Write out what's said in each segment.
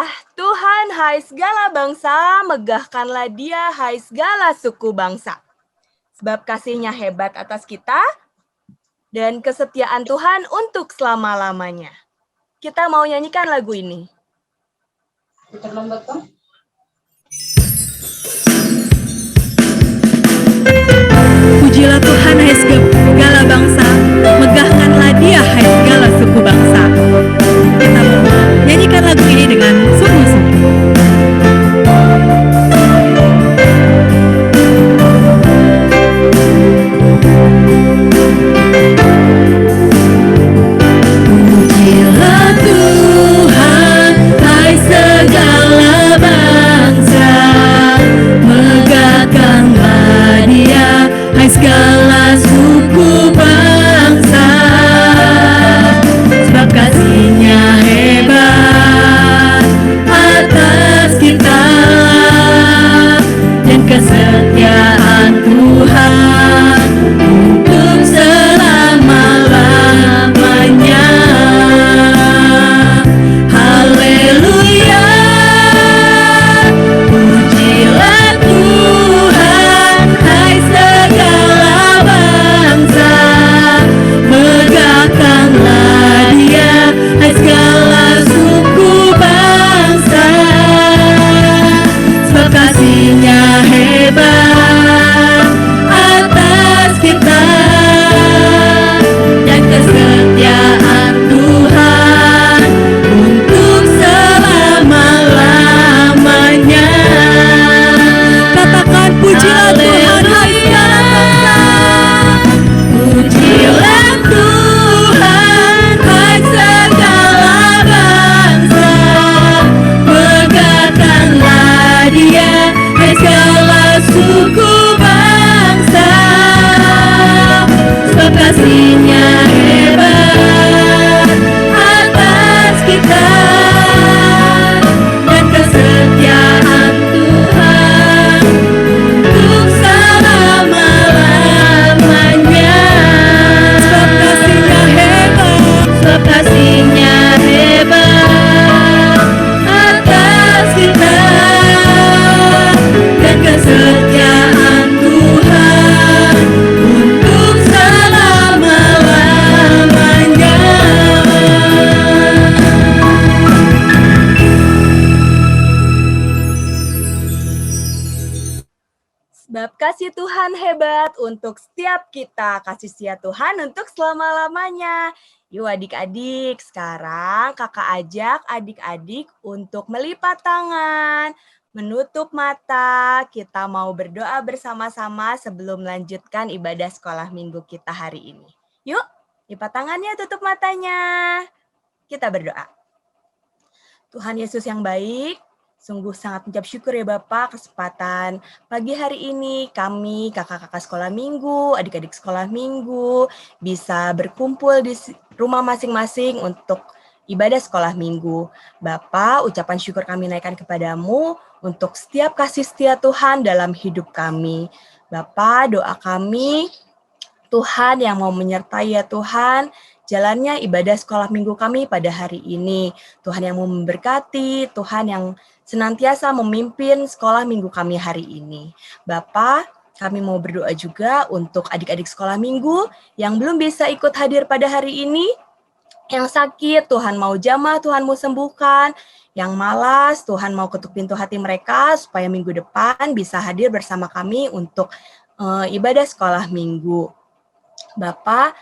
Sembahlah Tuhan, hai segala bangsa, megahkanlah Dia, hai segala suku bangsa. Sebab kasih-Nya hebat atas kita, dan kesetiaan Tuhan untuk selama-lamanya. Kita mau nyanyikan lagu ini. Pujilah Tuhan, hai segala bangsa, megahkanlah Dia, hai segala suku bangsa. Kita mau nyanyikan lagu ini dengan sungguh-sungguh. Pujilah Tuhan, hai segala bangsa, megahkanlah Dia, hai segala suku bangsa. Sebab kasih-Nya hebat atas kita, dan kesetiaan Tuhan untuk selama-lamanya. Haleluya, pujilah Tuhan, hai segala bangsa, megahkanlah Dia, hai segala suku bangsa. Sebab kasih-Nya hebat atas kita, dan kesetiaan Tuhan untuk selama-lamanya. Katakan pujilah Tuhan, hai segala bangsa. Pujilah Tuhan, hai segala bangsa, megahkanlah Dia, hai segala suku bangsa. Sebab kasih-Nya hebat atas kita, dan kesetiaan Tuhan untuk selama-lamanya. Sebab kasih-Nya hebat, sebab kasih-Nya hebat atas kita, dan kesetiaan Tuhan untuk selama-lamanya. Sebab kasih Tuhan hebat untuk setiap kita, kasih setia Tuhan untuk selama-lamanya. Yuk adik-adik, sekarang kakak ajak adik-adik untuk melipat tangan, menutup mata, kita mau berdoa bersama-sama sebelum melanjutkan ibadah sekolah minggu kita hari ini. Yuk, lipat tangannya, tutup matanya. Kita berdoa. Tuhan Yesus yang baik, sungguh sangat mengucap syukur ya Bapak, kesempatan pagi hari ini kami, kakak-kakak sekolah minggu, adik-adik sekolah minggu, bisa berkumpul di rumah masing-masing untuk ibadah sekolah minggu. Bapak, ucapan syukur kami naikkan kepadamu untuk setiap kasih setia Tuhan dalam hidup kami. Bapak, doa kami, Tuhan yang mau menyertai ya Tuhan, jalannya ibadah sekolah minggu kami pada hari ini. Tuhan yang mau memberkati, Tuhan yang senantiasa memimpin sekolah minggu kami hari ini. Bapak, kami mau berdoa juga untuk adik-adik sekolah minggu yang belum bisa ikut hadir pada hari ini, yang sakit, Tuhan mau jamah, Tuhan mau sembuhkan, yang malas, Tuhan mau ketuk pintu hati mereka supaya minggu depan bisa hadir bersama kami untuk ibadah sekolah minggu. Bapak,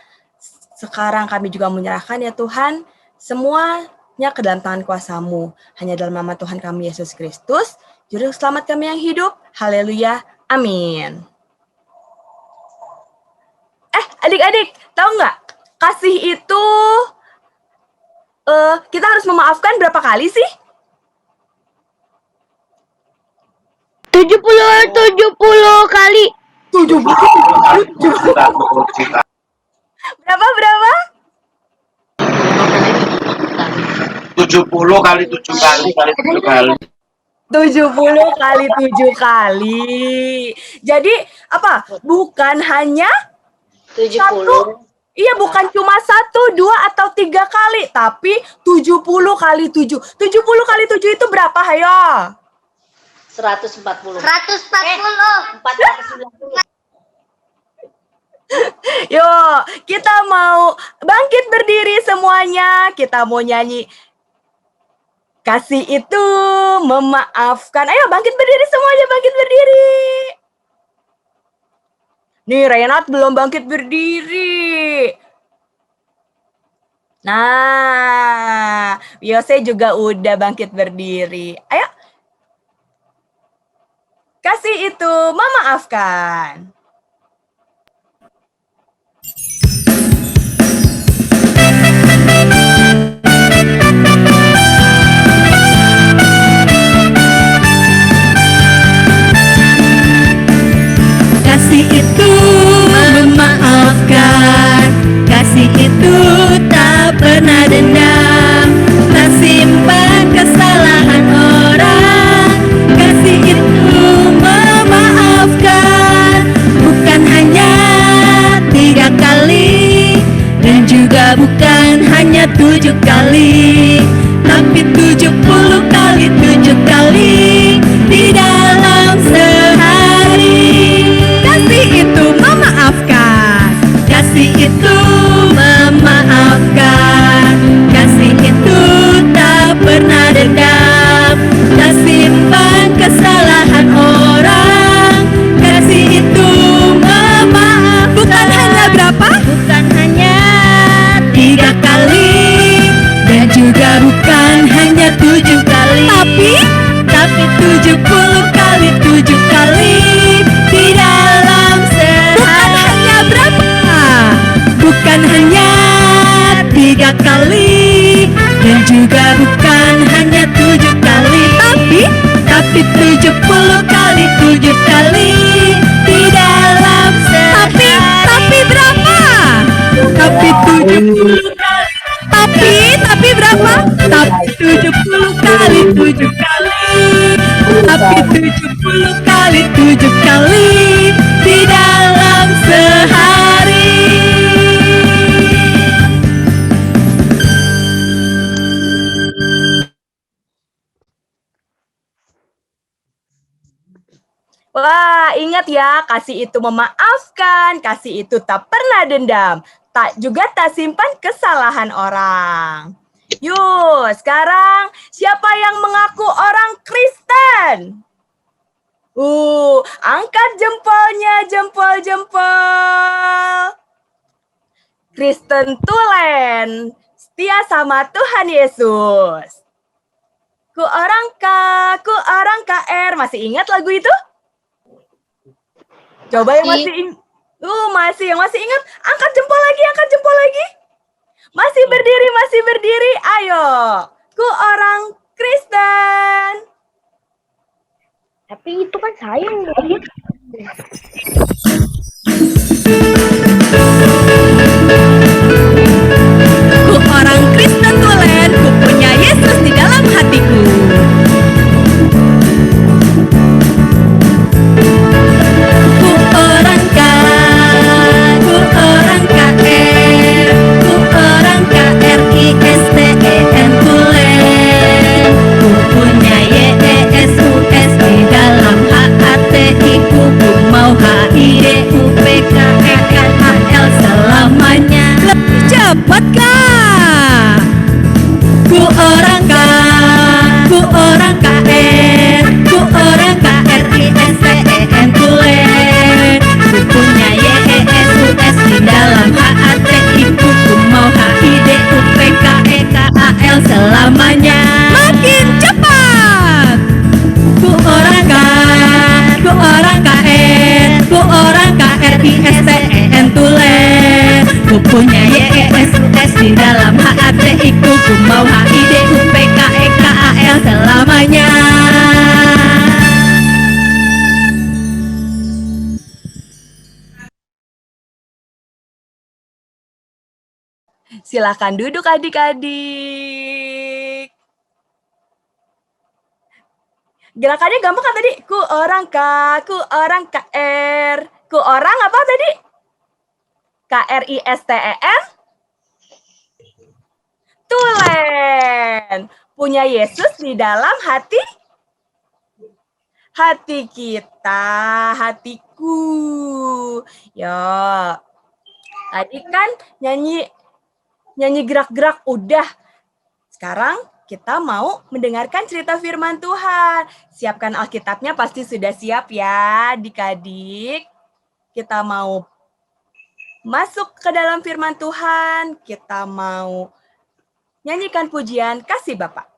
sekarang kami juga menyerahkan ya Tuhan, semuanya ke dalam tangan kuasa-Mu. Hanya dalam nama Tuhan kami Yesus Kristus, Juru Selamat kami yang hidup. Haleluya. Amin. Adik-adik, tahu nggak? Kasih itu, kita harus memaafkan berapa kali sih? 70 kali. 70. Berapa? 70 kali 7 kali kali 7 kali. 70 kali 7 kali. Jadi apa? Bukan hanya 70. Iya, bukan cuma 1, 2, atau 3 kali, tapi 70 kali 7. 70 kali 7 itu berapa, hayo? 140. 140. 490. Yuk, kita mau bangkit berdiri semuanya. Kita mau nyanyi. Kasih itu memaafkan. Ayo bangkit berdiri semuanya, bangkit berdiri. Nih, Renat belum bangkit berdiri. Nah, Yose juga udah bangkit berdiri. Ayo. Kasih itu memaafkan. Kasih itu memaafkan, kasih itu tak pernah dendam, tak simpan kesalahan orang. Kasih itu memaafkan, bukan hanya 3 kali, dan juga bukan hanya 7 kali, tapi 70 kali 7 kali di dalam sehari. Kasih itu memaafkan, kasih itu memaafkan, kasih itu tak pernah dendam, tak simpan kesalahan orang. Kasih itu memaafkan, bukan hanya berapa? Bukan hanya 3 kali, dan juga bukan hanya 7 kali, tapi 70 kali 7 kali di dalam sehari. Bukan hanya berapa? Bukan hanya 3 kali, dan juga bukan hanya 7 kali, tapi 70 kali 7 kali di dalam sehari. Tapi berapa? Tapi 70 kali. Tapi berapa? Tapi 70 kali 7 kali. Tapi 70 kali 7 kali di dalam sehari. Wah, ingat ya, kasih itu memaafkan, kasih itu tak pernah dendam, juga tak simpan kesalahan orang. Yuk, sekarang siapa yang mengaku orang Kristen? Angkat jempolnya, jempol. Kristen tulen, setia sama Tuhan Yesus. Ku orang KR. Masih ingat lagu itu? Coba yang masih ingat, angkat jempol lagi. Masih berdiri, ayo. Ku orang Kristen. Tapi itu kan saya yang ngomong. Ku orang Kristen tulen, ku punya Yesus di dalam hatiku. Ku orang KR, ku orang KRISTEN tulen. Ku punya YESUS di dalam HATI ku. Ku mau HIDUPKEKAL selamanya. Lebih cepat kah? Ku orang KR, ku orang KRISTEN tulen. Ku punya YESUS di dalam HATI ku. Ku mau HIDUPKEKAL selamanya. Makin cepat. Ku orang KRISTEN tulen. Ku punya YESUS di dalam HATI ku. Ku mau HIDUPKEKAL selamanya. Silakan duduk adik-adik. Gerakannya gampang kan tadi? Ku orang KR. Ku orang apa tadi? Kristen? Tulen. Punya Yesus di dalam hati kita, hatiku. Yo. Tadi kan nyanyi gerak-gerak udah. Sekarang kita mau mendengarkan cerita firman Tuhan. Siapkan Alkitabnya, pasti sudah siap ya, adik-adik. Kita mau masuk ke dalam firman Tuhan. Kita mau nyanyikan pujian kasih Bapa.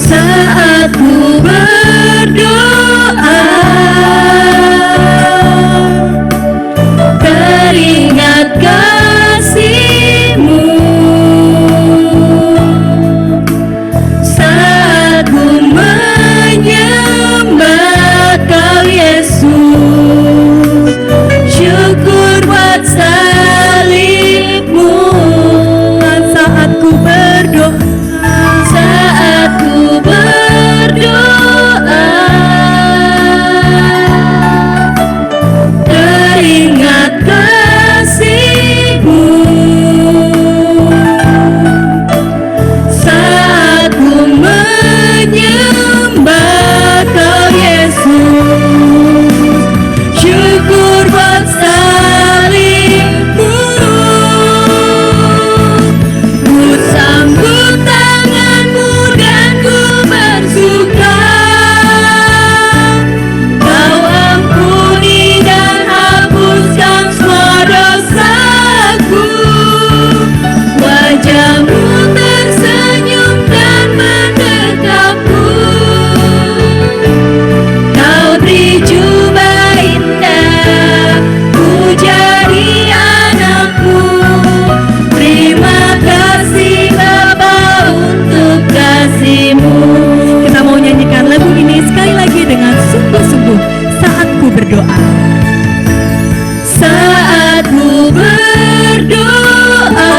Saat ku berdoa, teringat kasih-Mu. Saat ku menyembah Kau Yesus, syukur buat salib-Mu. Saat ku berdoa, saat ku berdoa, teringat kasih-Mu. Saat ku menyembah Kau Yesus, syukur buat salib-Mu. Ku sambut tangan-Mu dan ku bersuka. Kau ampuni dan hapuskan semua dosaku. Wajah-Mu tersenyum dan mendekapku. Kau beri jubah indah, ku jadi anak-Mu. Terima kasih Bapa untuk kasih-Mu. Kita mau nyanyikan lagu ini sekali lagi dengan sungguh-sungguh. Saat ku berdoa, saat ku berdoa,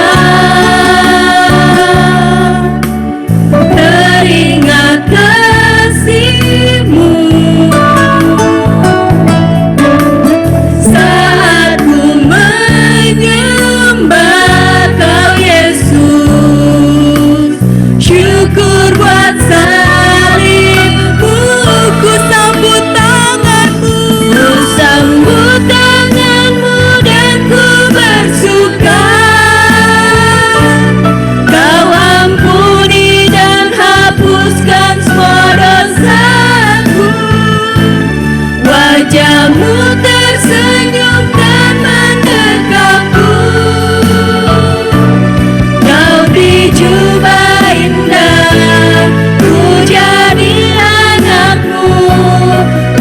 teringat kasih-Mu. Saat ku menyembah Kau Yesus, syukur buat salib-Mu. Ku sambut tangan-Mu, ku sambut tangan-Mu dan ku bersuka. Kau ampuni dan hapuskan semua dosaku. Wajah-Mu tersenyum dan mendekapku. Kau beri jubah indah, ku jadi anak-Mu.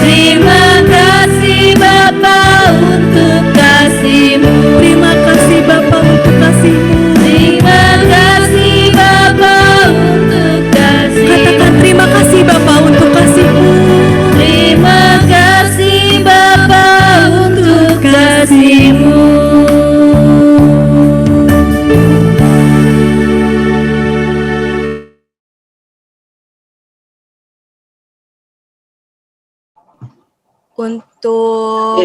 Terima kasih Bapa untuk kasih-Mu. Terima kasih Bapa untuk kasih-Mu. Terima kasih Bapa untuk kasih-Mu. Katakan terima kasih Bapa untuk kasih-Mu. Terima kasih Bapa untuk kasih-Mu. Untuk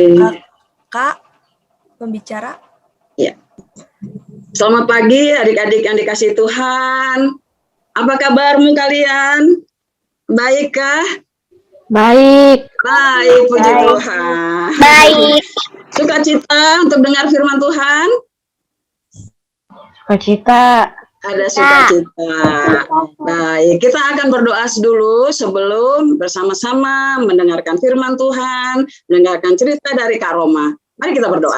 Kak pembicara. Ya. Selamat pagi adik-adik yang dikasihi Tuhan. Apa kabarmu kalian? Baikkah? Baik. Baik, puji Tuhan. Baik. Sukacita untuk dengar firman Tuhan? Sukacita. Ada sukacita. Baik, kita akan berdoa dulu sebelum bersama-sama mendengarkan firman Tuhan, mendengarkan cerita dari Kak Roma. Mari kita berdoa.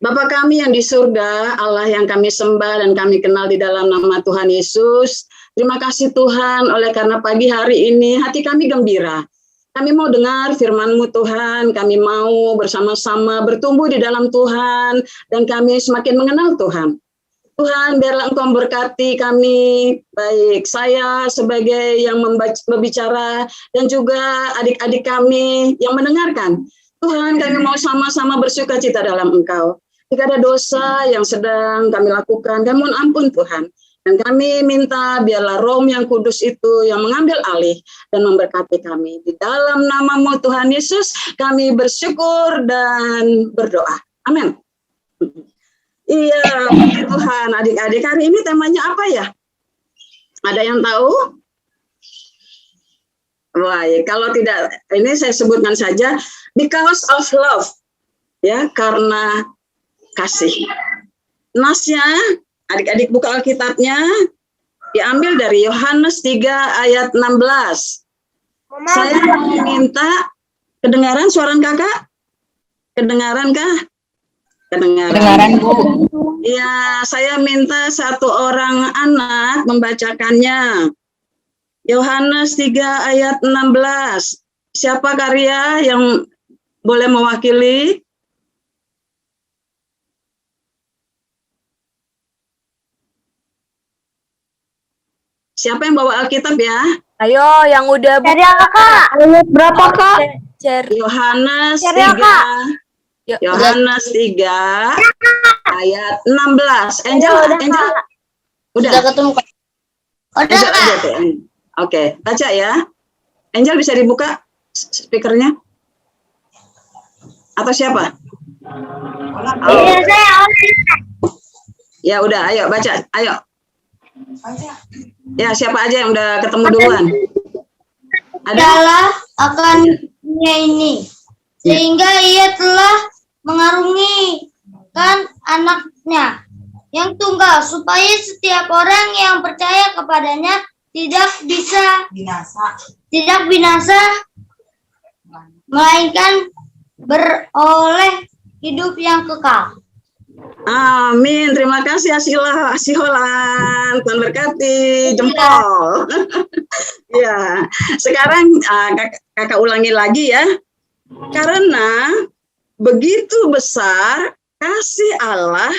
Bapa kami yang di surga, Allah yang kami sembah dan kami kenal di dalam nama Tuhan Yesus. Terima kasih Tuhan, oleh karena pagi hari ini hati kami gembira. Kami mau dengar firman-Mu Tuhan, kami mau bersama-sama bertumbuh di dalam Tuhan, dan kami semakin mengenal Tuhan. Tuhan, biarlah Engkau berkati kami, baik saya sebagai yang berbicara dan juga adik-adik kami yang mendengarkan. Tuhan, kami mau sama-sama bersukacita dalam Engkau. Jika ada dosa yang sedang kami lakukan, kami mohon ampun Tuhan. Dan kami minta biarlah Roh yang Kudus itu yang mengambil alih dan memberkati kami. Di dalam nama-Mu Tuhan Yesus, kami bersyukur dan berdoa. Amin. Iya, Tuhan, adik-adik, hari ini temanya apa ya? Ada yang tahu? Baik, kalau tidak, ini saya sebutkan saja, because of love, ya, karena kasih. Nasnya, adik-adik buka Alkitabnya, diambil dari Yohanes 3 ayat 16. Saya mau minta, kedengaran suara kakak? Kedengaran kah? Kedengaran, Bu. Ya, saya minta satu orang anak membacakannya. Yohanes 3 ayat 16. Siapa karya yang boleh mewakili? Siapa yang bawa Alkitab ya? Ayo, yang udah Cari Kak. Ayat berapa Kak? Yohanes Cari 3. Yohanes 3 ayat 16. Angel, Angel. Udah ketemu Kak. Udah Kak. Oke, baca ya. Angel bisa dibuka speakernya? Atau siapa? Iya, saya. Ya udah, ayo baca, ayo. Ya, siapa aja yang udah ketemu duluan? Adalah akan dunia ini, sehingga ia telah mengarungi kan anaknya yang tunggal, supaya setiap orang yang percaya kepadanya tidak binasa, melainkan beroleh hidup yang kekal. Amin. Terima kasih Asiholan. Tuhan berkati. Jempol. Ya. Sekarang kakak ulangi lagi ya. Karena begitu besar kasih Allah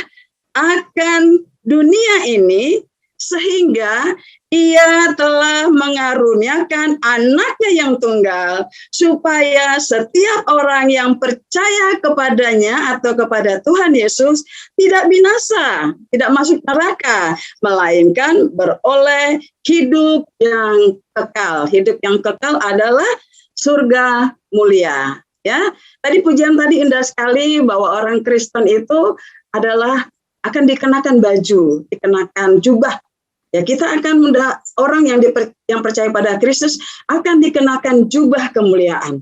akan dunia ini, sehingga Ia telah mengaruniakan anaknya yang tunggal, supaya setiap orang yang percaya kepadanya atau kepada Tuhan Yesus tidak binasa, tidak masuk neraka, melainkan beroleh hidup yang kekal. Hidup yang kekal adalah surga mulia. Ya, tadi pujian tadi indah sekali bahwa orang Kristen itu adalah akan dikenakan baju, dikenakan jubah. Ya, kita akan orang yang percaya pada Kristus akan dikenakan jubah kemuliaan.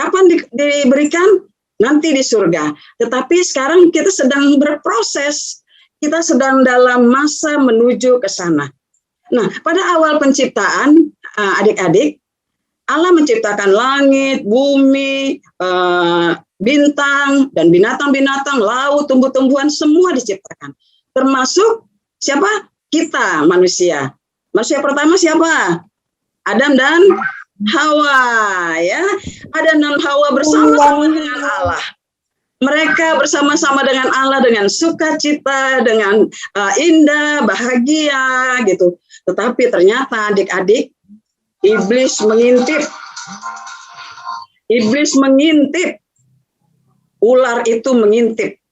Kapan diberikan? Nanti di surga. Tetapi sekarang kita sedang berproses. Kita sedang dalam masa menuju ke sana. Nah, pada awal penciptaan, adik-adik, Allah menciptakan langit, bumi, bintang, dan binatang-binatang, laut, tumbuh-tumbuhan, semua diciptakan. Termasuk siapa? Kita, manusia. Manusia pertama siapa? Adam dan Hawa. Ya, Adam dan Hawa bersama-sama dengan Allah. Mereka bersama-sama dengan Allah, dengan sukacita, dengan indah, bahagia, gitu. Tetapi ternyata adik-adik, Iblis mengintip. Iblis mengintip. Ular itu mengintip.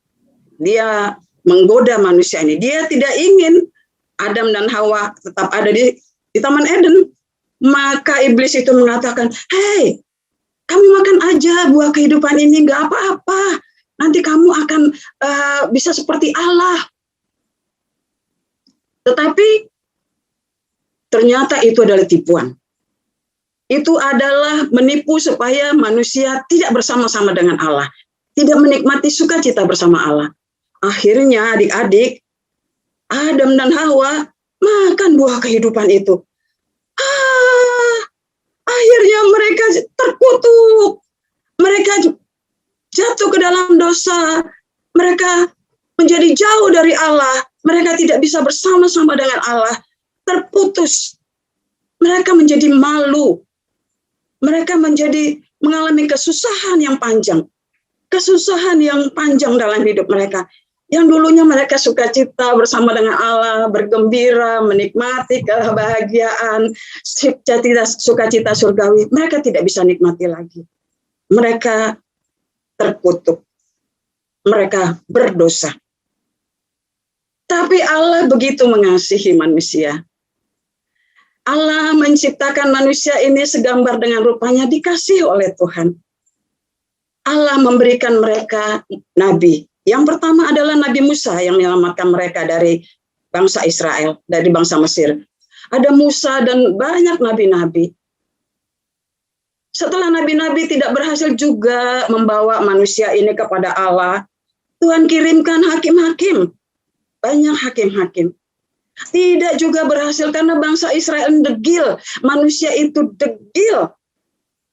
Dia menggoda manusia ini. Dia tidak ingin Adam dan Hawa tetap ada di Taman Eden. Maka iblis itu mengatakan, "Hei, kamu makan aja buah kehidupan ini, nggak apa-apa. Nanti kamu akan bisa seperti Allah." Tetapi ternyata itu adalah tipuan. Itu adalah menipu supaya manusia tidak bersama-sama dengan Allah, tidak menikmati sukacita bersama Allah. Akhirnya adik-adik, Adam dan Hawa makan buah kehidupan itu. Akhirnya mereka terkutuk, mereka jatuh ke dalam dosa, mereka menjadi jauh dari Allah, mereka tidak bisa bersama-sama dengan Allah, terputus, mereka menjadi malu. Mereka mengalami kesusahan yang panjang dalam hidup mereka. Yang dulunya mereka sukacita bersama dengan Allah, bergembira, menikmati kebahagiaan, sukacita surgawi, mereka tidak bisa nikmati lagi. Mereka terkutuk. Mereka berdosa. Tapi Allah begitu mengasihi manusia. Allah menciptakan manusia ini segambar dengan rupanya, dikasihi oleh Tuhan. Allah memberikan mereka nabi. Yang pertama adalah Nabi Musa yang menyelamatkan mereka dari bangsa Israel, dari bangsa Mesir. Ada Musa dan banyak nabi-nabi. Setelah nabi-nabi tidak berhasil juga membawa manusia ini kepada Allah, Tuhan kirimkan hakim-hakim. Banyak hakim-hakim. Tidak juga berhasil karena bangsa Israel degil. Manusia itu degil.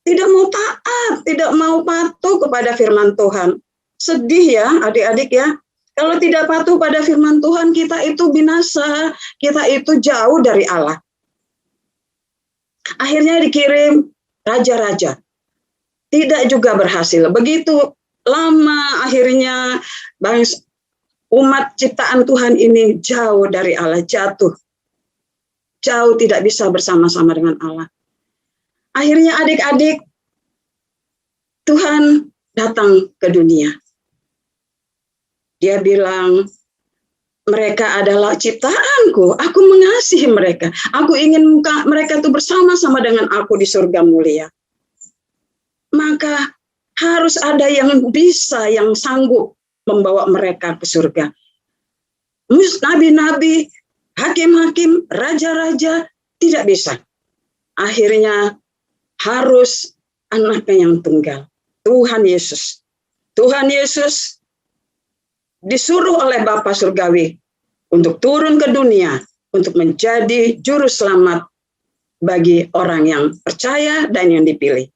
Tidak mau taat, tidak mau patuh kepada firman Tuhan. Sedih ya adik-adik ya. Kalau tidak patuh pada firman Tuhan, kita itu binasa. Kita itu jauh dari Allah. Akhirnya dikirim raja-raja. Tidak juga berhasil. Begitu lama akhirnya umat ciptaan Tuhan ini jauh dari Allah, jatuh. Jauh tidak bisa bersama-sama dengan Allah. Akhirnya adik-adik, Tuhan datang ke dunia. Dia bilang, mereka adalah ciptaanku, aku mengasihi mereka. Aku ingin mereka itu bersama-sama dengan aku di surga mulia. Maka harus ada yang bisa, yang sanggup membawa mereka ke surga. Nabi-nabi, hakim-hakim, raja-raja tidak bisa. Akhirnya harus anaknya yang tunggal, Tuhan Yesus. Tuhan Yesus disuruh oleh Bapa Surgawi untuk turun ke dunia untuk menjadi juru selamat bagi orang yang percaya dan yang dipilih.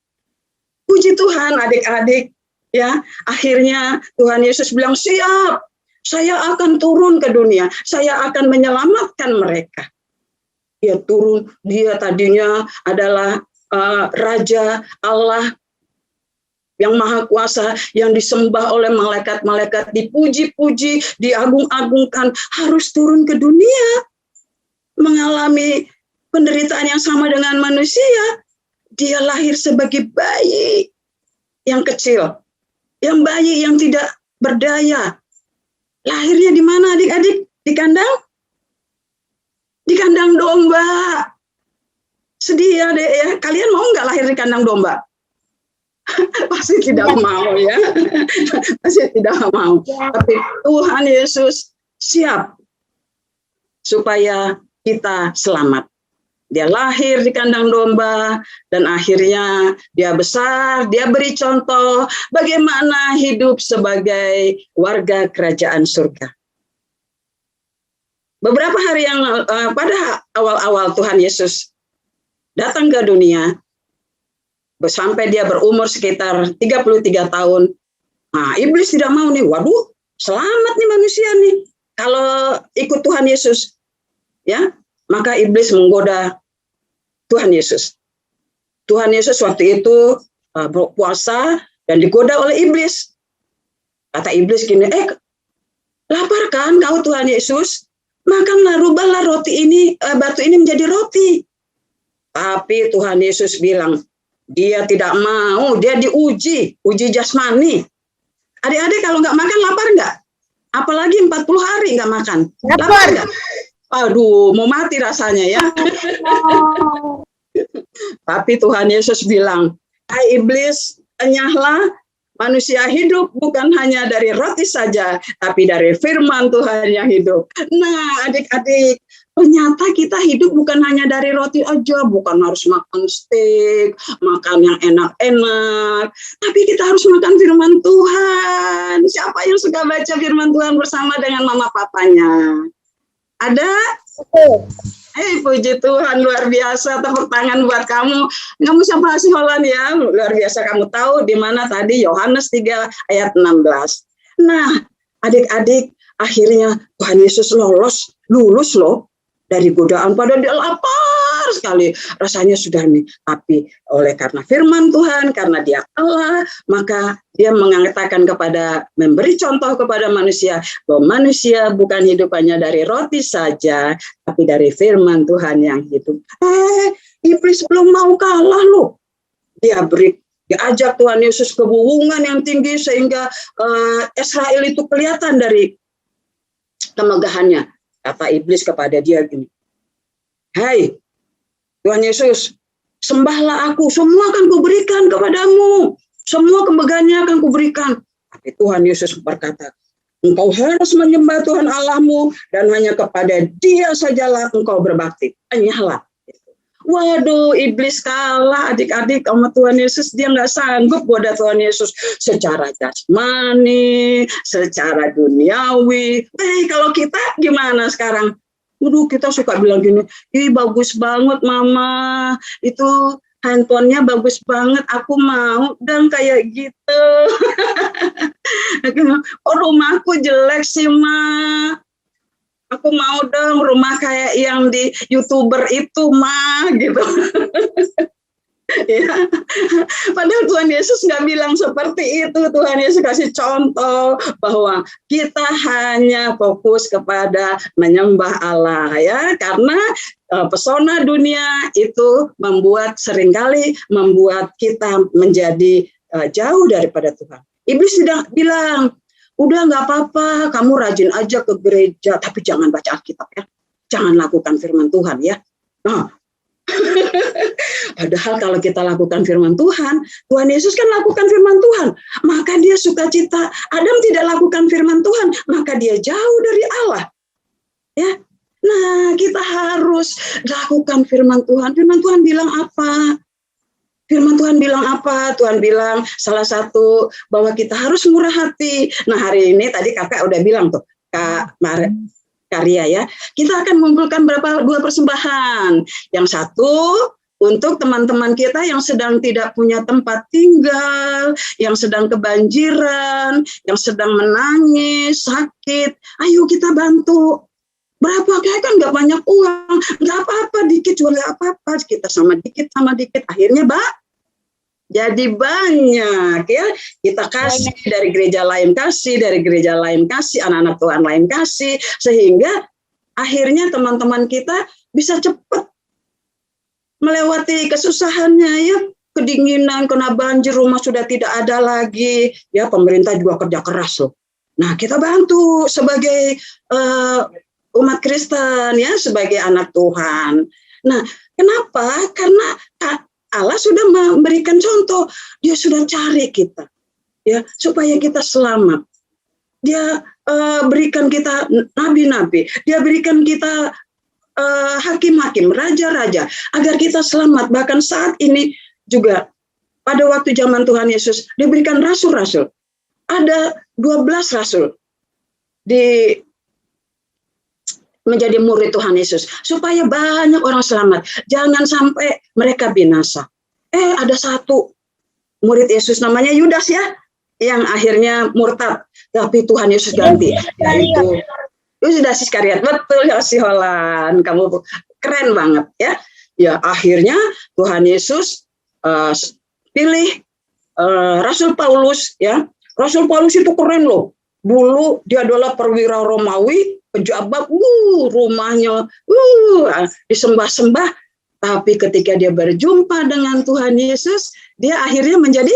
Puji Tuhan adik-adik, ya, akhirnya Tuhan Yesus bilang, siap, saya akan turun ke dunia, saya akan menyelamatkan mereka. Dia turun, dia tadinya adalah Raja Allah yang maha kuasa, yang disembah oleh malaikat-malaikat, dipuji-puji, diagung-agungkan, harus turun ke dunia, mengalami penderitaan yang sama dengan manusia. Dia lahir sebagai bayi yang kecil, yang bayi yang tidak berdaya. Lahirnya di mana adik-adik? Di kandang? Di kandang domba. Sedih ya, dek ya. Kalian mau nggak lahir di kandang domba? Pasti tidak mau ya. Pasti tidak mau. Tapi Tuhan Yesus siap supaya kita selamat. Dia lahir di kandang domba dan akhirnya dia besar, dia beri contoh bagaimana hidup sebagai warga kerajaan surga. Beberapa hari yang pada awal-awal Tuhan Yesus datang ke dunia, sampai dia berumur sekitar 33 tahun. Nah, iblis tidak mau nih, waduh, selamat nih manusia nih kalau ikut Tuhan Yesus. Ya, maka iblis menggoda Tuhan Yesus. Tuhan Yesus waktu itu berpuasa dan digoda oleh iblis. Kata iblis gini, lapar kan kau Tuhan Yesus? Makanlah, rubahlah roti ini, batu ini menjadi roti. Tapi Tuhan Yesus bilang, dia tidak mau, dia diuji, uji jasmani. Adik-adik kalau nggak makan lapar nggak? Apalagi 40 hari nggak makan. Lapar nggak? Aduh, mau mati rasanya ya. Tapi Tuhan Yesus bilang, hai iblis, enyahlah, manusia hidup bukan hanya dari roti saja, tapi dari firman Tuhan yang hidup. Nah, adik-adik, ternyata kita hidup bukan hanya dari roti aja, bukan harus makan steak, makan yang enak-enak, tapi kita harus makan firman Tuhan. Siapa yang suka baca firman Tuhan bersama dengan mama papanya? Ada? Puji Tuhan, luar biasa. Tepuk tangan buat kamu. Kamu siapa sih Holland ya? Luar biasa, kamu tahu di mana tadi Yohanes 3 ayat 16. Nah, adik-adik, akhirnya Tuhan Yesus lulus loh dari godaan, pada dia lapar besar sekali, rasanya sudah nih. Tapi oleh karena firman Tuhan, karena dia Allah, maka dia mengatakan memberi contoh kepada manusia, bahwa manusia bukan hidup hanya dari roti saja, tapi dari firman Tuhan yang hidup. Iblis belum mau kalah loh. Diajak Tuhan Yesus ke buwungan yang tinggi sehingga Israel itu kelihatan dari kemegahannya. Kata iblis kepada dia gini, "Hai Tuhan Yesus, sembahlah aku, semua akan kuberikan kepadamu, semua kemegahannya akan kuberikan." Tapi Tuhan Yesus berkata, "Engkau harus menyembah Tuhan Allahmu dan hanya kepada Dia sajalah engkau berbakti." Hanyalah. Waduh, iblis kalah adik-adik sama Tuhan Yesus. Dia nggak sanggup goda Tuhan Yesus secara jasmani, secara duniawi. Kalau kita gimana sekarang? Waduh, kita suka bilang gini, "Ih, bagus banget mama, itu handphonenya bagus banget, aku mau dong kayak gitu." "Oh, rumahku jelek sih ma, aku mau dong rumah kayak yang di YouTuber itu mah," gitu. Ya. Padahal Tuhan Yesus nggak bilang seperti itu. Tuhan Yesus kasih contoh bahwa kita hanya fokus kepada menyembah Allah, ya, karena pesona dunia itu seringkali membuat kita menjadi jauh daripada Tuhan. Iblis tidak bilang, "Udah nggak apa-apa, kamu rajin aja ke gereja, tapi jangan baca Alkitab ya, jangan lakukan firman Tuhan ya." Nah, padahal kalau kita lakukan firman Tuhan, Tuhan Yesus kan lakukan firman Tuhan, maka dia sukacita. Adam tidak lakukan firman Tuhan, maka dia jauh dari Allah. Ya, nah kita harus lakukan firman Tuhan. Firman Tuhan bilang apa? Firman Tuhan bilang apa? Tuhan bilang salah satu bahwa kita harus murah hati. Nah hari ini tadi kakak udah bilang tuh, Kak Karya ya, kita akan mengumpulkan dua persembahan. Yang satu untuk teman-teman kita yang sedang tidak punya tempat tinggal, yang sedang kebanjiran, yang sedang menangis, sakit. Ayo kita bantu. Berapa? Kayak kan nggak banyak uang, nggak apa-apa, dikit juga nggak apa-apa. Kita sama dikit, akhirnya jadi banyak ya. Kita kasih dari gereja lain kasih, dari gereja lain kasih, anak-anak Tuhan lain kasih, sehingga akhirnya teman-teman kita bisa cepat melewati kesusahannya ya. Kedinginan, kena banjir, rumah sudah tidak ada lagi ya. Pemerintah juga kerja keras loh. Nah kita bantu sebagai umat Kristen ya, sebagai anak Tuhan. Nah kenapa? Karena Allah sudah memberikan contoh, dia sudah cari kita, ya supaya kita selamat. Dia berikan kita nabi-nabi, dia berikan kita hakim-hakim, raja-raja, agar kita selamat. Bahkan saat ini juga, pada waktu zaman Tuhan Yesus, diberikan rasul-rasul. Ada 12 rasul menjadi murid Tuhan Yesus, supaya banyak orang selamat. Jangan sampai mereka binasa. Ada satu murid Yesus namanya Yudas ya, yang akhirnya murtad, tapi Tuhan Yesus ganti, yaitu Yudas Iskariot. Betul ya, si Holan, kamu keren banget ya. Ya akhirnya Tuhan Yesus pilih Rasul Paulus ya. Rasul Paulus itu keren loh. Dulu dia adalah perwira Romawi, pejabat, rumahnya disembah-sembah, tapi ketika dia berjumpa dengan Tuhan Yesus, dia akhirnya menjadi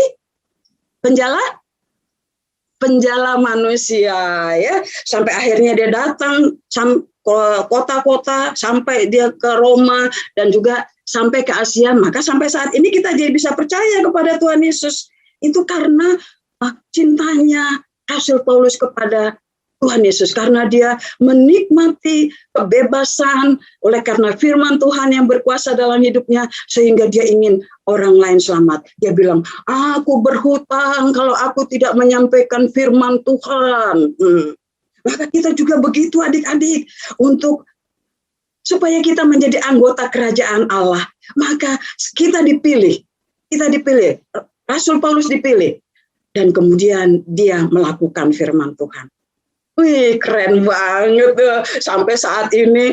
penjala manusia ya, sampai akhirnya dia datang ke kota-kota, sampai dia ke Roma dan juga sampai ke Asia. Maka sampai saat ini kita jadi bisa percaya kepada Tuhan Yesus, itu karena cintanya Rasul Paulus kepada Tuhan Yesus, karena dia menikmati kebebasan oleh karena firman Tuhan yang berkuasa dalam hidupnya, sehingga dia ingin orang lain selamat. Dia bilang, aku berhutang kalau aku tidak menyampaikan firman Tuhan. Maka kita juga begitu adik-adik, supaya kita menjadi anggota kerajaan Allah, maka kita dipilih, Rasul Paulus dipilih, dan kemudian dia melakukan firman Tuhan. Wih, keren banget tuh. Sampai saat ini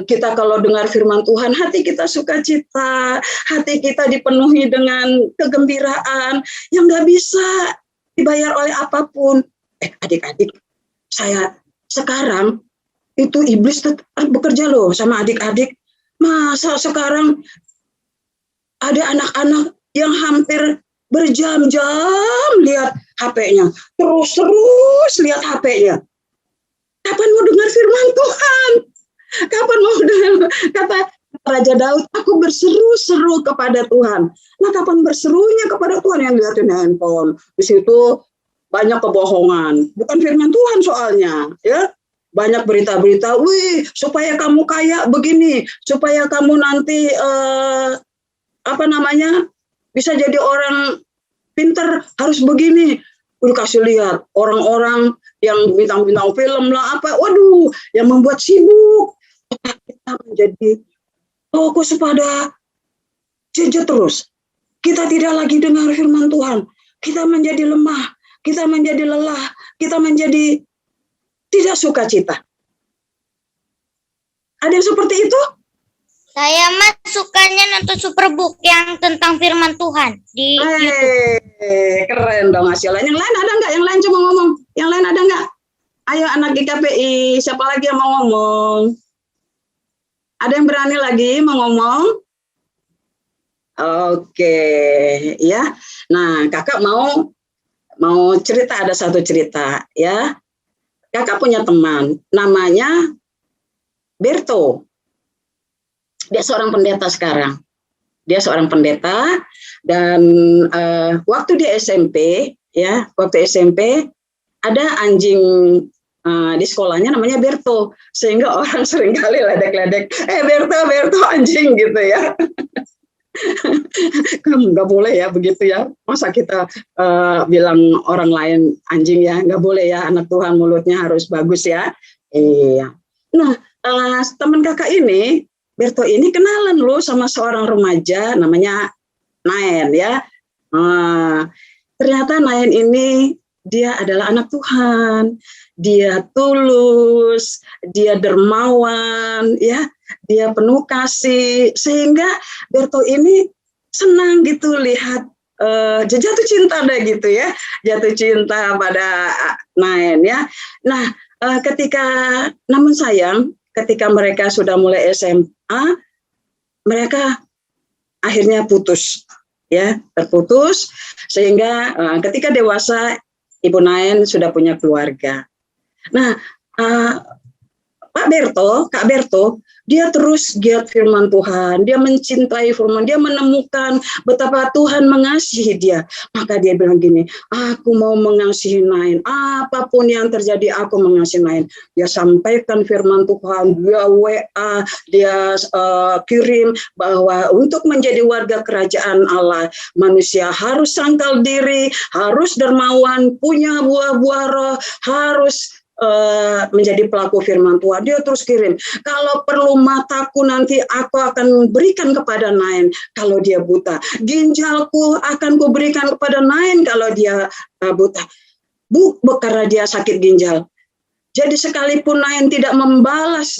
kita kalau dengar firman Tuhan, hati kita sukacita, hati kita dipenuhi dengan kegembiraan yang nggak bisa dibayar oleh apapun. Adik-adik, saya sekarang itu iblis tetap bekerja loh sama adik-adik. Masa sekarang ada anak-anak yang hampir berjam-jam lihat HP-nya, terus lihat HP-nya. Kapan mau dengar firman Tuhan? Kapan mau dengar? Kata Raja Daud, aku berseru-seru kepada Tuhan. Nah, kapan berserunya kepada Tuhan? Yang lihatin handphone. Di situ banyak kebohongan, bukan firman Tuhan soalnya, ya. Banyak berita-berita, wih, supaya kamu kaya begini, supaya kamu nanti bisa jadi orang pinter harus begini. Udah kasih lihat orang-orang yang bintang-bintang film lah apa, waduh, yang membuat sibuk. Kita menjadi fokus pada gadget terus. Kita tidak lagi dengar firman Tuhan. Kita menjadi lemah, kita menjadi lelah, kita menjadi tidak sukacita. Ada yang seperti itu? Saya mah sukanya nonton Superbook yang tentang firman Tuhan di YouTube. Keren dong hasilnya. Yang lain ada nggak? Yang lain coba ngomong. Yang lain ada nggak? Ayo anak GKPI, siapa lagi yang mau ngomong? Ada yang berani lagi mau ngomong? Oke, ya. Nah, kakak mau cerita, ada satu cerita, ya. Kakak punya teman, namanya Berto. Dia seorang pendeta sekarang. Dia seorang pendeta dan waktu di SMP, ya, waktu SMP ada anjing di sekolahnya namanya Berto, sehingga orang seringkali ledek-ledek, Berto anjing gitu ya. Nggak boleh ya begitu ya, masa kita bilang orang lain anjing ya, nggak boleh ya, anak Tuhan mulutnya harus bagus ya. Iya. Nah, teman kakak ini, Berto ini kenalan loh sama seorang remaja namanya Naen ya. Ternyata Naen ini dia adalah anak Tuhan, dia tulus, dia dermawan, ya, dia penuh kasih, sehingga Berto ini senang gitu lihat, jatuh cinta deh gitu ya, jatuh cinta pada Naen ya. Nah, namun sayang, ketika mereka sudah mulai SMA, mereka akhirnya putus, ya, terputus, sehingga ketika dewasa Ibu Naen sudah punya keluarga. Nah, Kak Berto, dia terus giat firman Tuhan, dia mencintai firman, dia menemukan betapa Tuhan mengasihi dia. Maka dia bilang gini, aku mau mengasihi Naen, apapun yang terjadi aku mengasihi Naen. Dia sampaikan firman Tuhan, dia WA, dia kirim bahwa untuk menjadi warga kerajaan Allah, manusia harus sangkal diri, harus dermawan, punya buah-buah roh, harus menjadi pelaku firman Tuhan. Dia terus kirim, kalau perlu mataku nanti aku akan berikan kepada Naen kalau dia buta, ginjalku akan kuberikan kepada Naen kalau dia buta, karena dia sakit ginjal. Jadi sekalipun Naen tidak membalas